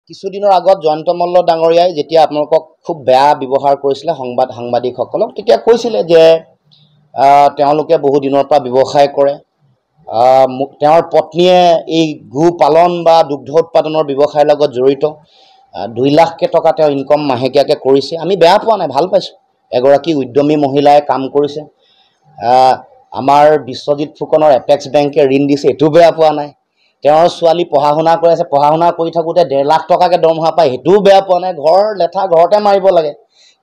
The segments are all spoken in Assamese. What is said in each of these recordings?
কিছুদিনৰ আগত জয়ন্ত মল্ল ডাঙৰীয়াই যেতিয়া আপোনালোকক খুব বেয়া ব্যৱহাৰ কৰিছিলে সাংবাদিকসকলক তেতিয়া কৈছিলে যে তেওঁলোকে বহু দিনৰ পৰা ব্যৱসায় কৰে তেওঁৰ পত্নীয়ে এই গো পালন বা দুগ্ধ উৎপাদনৰ ব্যৱসায়ৰ লগত জড়িত 2 লাখ টকা তেওঁ ইনকম মাহেকীয়াকৈ কৰিছে আমি বেয়া পোৱা নাই ভাল পাইছোঁ এগৰাকী উদ্যমী মহিলাই কাম কৰিছে আমাৰ বিশ্বজিৎ ফুকনৰ এপেক্স বেংকে ঋণ দিছে এটো বেয়া পোৱা নাই তেওঁৰ ছোৱালী পঢ়া শুনা কৰি আছে পঢ়া শুনা কৰি থাকোঁতে 1.5 লাখ টকাকৈ দৰমহা পায় হেতুও বেয়া পোৱা নাই ঘৰ লেঠা ঘৰতে মাৰিব লাগে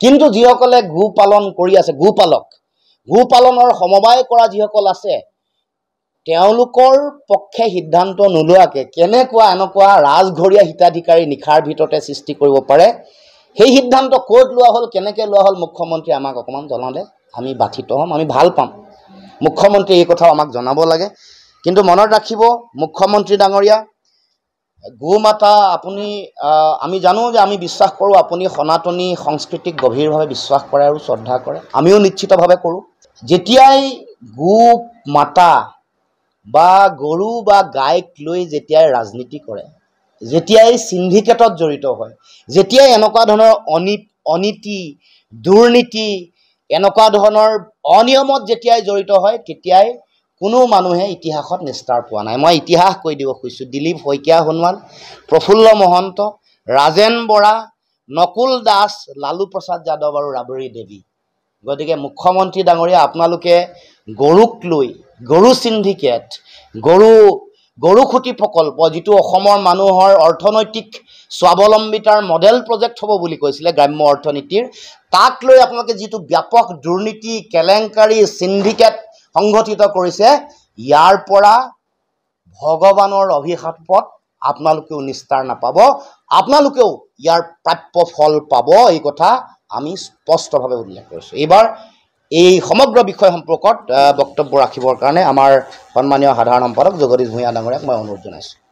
কিন্তু যিসকলে গো পালন কৰি আছে গো পালনৰ সমবায় কৰা যিসকল আছে তেওঁলোকৰ পক্ষে সিদ্ধান্ত নোলোৱাকৈ কেনেকুৱা এনেকুৱা ৰাজঘৰীয়া হিতাধিকাৰী নিখাৰ ভিতৰতে সৃষ্টি কৰিব পাৰে সেই সিদ্ধান্ত ক'ত লোৱা হ'ল কেনেকৈ লোৱা হ'ল মুখ্যমন্ত্ৰী আমাক অকমান জনালে আমি বাধিত হ'ম আমি ভাল পাম মুখ্যমন্ত্ৰী এই কথাও আমাক জনাব লাগে কিন্তু মনত ৰাখিব মুখ্যমন্ত্ৰী ডাঙৰীয়া গোমাতা আপুনি আমি জানো যে আমি বিশ্বাস কৰোঁ আপুনি সনাতনী সংস্কৃতিক গভীৰভাৱে বিশ্বাস কৰে আৰু শ্ৰদ্ধা কৰে আমিও নিশ্চিতভাৱে কৰোঁ যেতিয়াই গো মাতা বা গৰু বা গাইক লৈ যেতিয়াই ৰাজনীতি কৰে যেতিয়াই সিন্ডিকেটত জড়িত হয় যেতিয়াই এনেকুৱা ধৰণৰ অনীতি দুৰ্নীতি এনেকুৱা ধৰণৰ অনিয়মত যেতিয়াই জড়িত হয় তেতিয়াই কোনো মানুহে ইতিহাসত নিস্তাৰ পোৱা নাই মই ইতিহাস কৈ দিব খুজিছোঁ দিলীপ শইকীয়া সোণোৱাল প্ৰফুল্ল মহন্ত ৰাজেন বৰা নকুল দাস লালু প্ৰসাদ যাদৱ আৰু ৰাবৰী দেৱী গতিকে মুখ্যমন্ত্ৰী ডাঙৰীয়া আপোনালোকে গৰুক লৈ গৰু সিন্ডিকেট গৰু খুঁটি প্ৰকল্প যিটো অসমৰ মানুহৰ অৰ্থনৈতিক স্বাৱলম্বিতাৰ মডেল প্ৰজেক্ট হ'ব বুলি কৈছিলে গ্ৰাম্য অৰ্থনীতিৰ তাক লৈ আপোনালোকে যিটো ব্যাপক দুৰ্নীতি কেলেংকাৰী সিন্ডিকেট সংগঠিত কৰিছে ইয়াৰ পৰা ভগৱানৰ অভিশাপত আপোনালোকেও নিস্তাৰ নাপাব আপোনালোকেও ইয়াৰ প্ৰাপ্য ফল পাব এই কথা আমি স্পষ্টভাৱে উল্লেখ কৰিছোঁ এইবাৰ এই সমগ্ৰ বিষয় সম্পৰ্কত বক্তব্য ৰাখিবৰ কাৰণে আমাৰ সন্মানীয় সাধাৰণ সম্পাদক জগদীশ ভূঞা ডাঙৰীয়াক মই অনুৰোধ জনাইছোঁ